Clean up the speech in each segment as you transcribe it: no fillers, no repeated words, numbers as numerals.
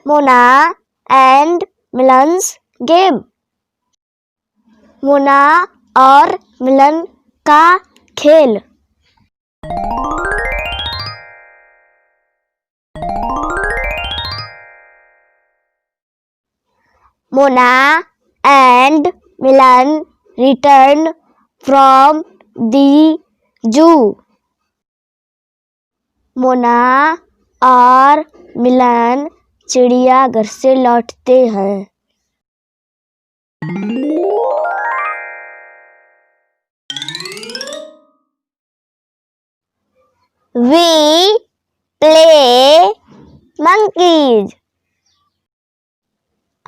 Mona and Milan's game. Mona और मिलन का खेल। Mona and Milan returned from the zoo. Mona और मिलन चिड़ियाघर से लौटते हैं। We play monkeys.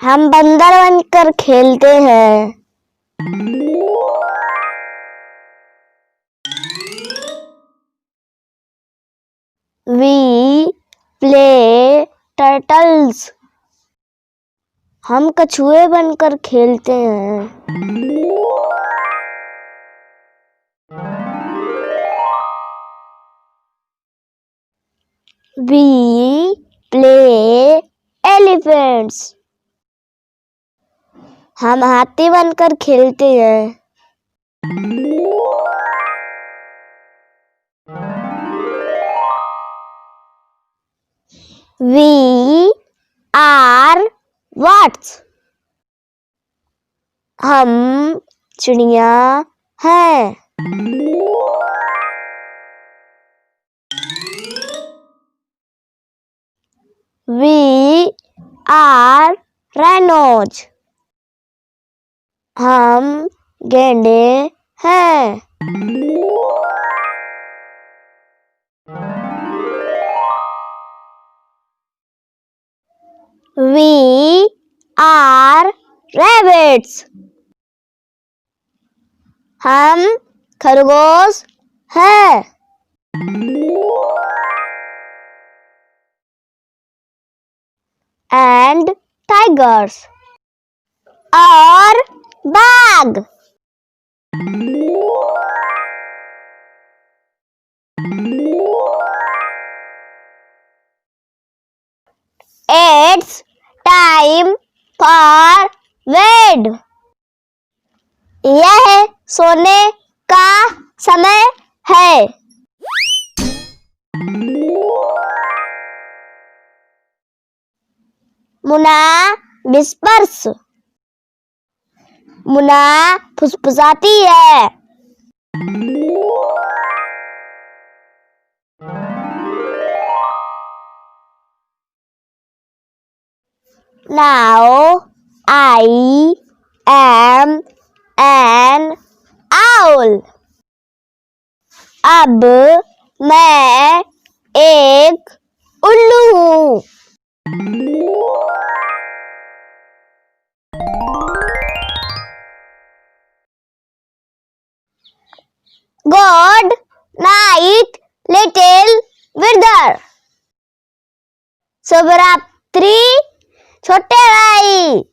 हम बंदर बनकर खेलते हैं। We play turtles. हम कछुए बनकर खेलते हैं। We play elephants. हम हाथी बनकर खेलते हैं। We are birds. हम चिड़िया हैं। We are rhinos. हम गैंडे हैं। We are rabbits. हम खरगोश हैं। And tigers. और बाघ। It's time for bed. यह सोने का समय है। मुना whispers. मुना फुसफुसाती है। Now I am an owl. अब मैं एक उल्लू हूँ। Good night, little brother. शुभ रात्रि छोटे भाई।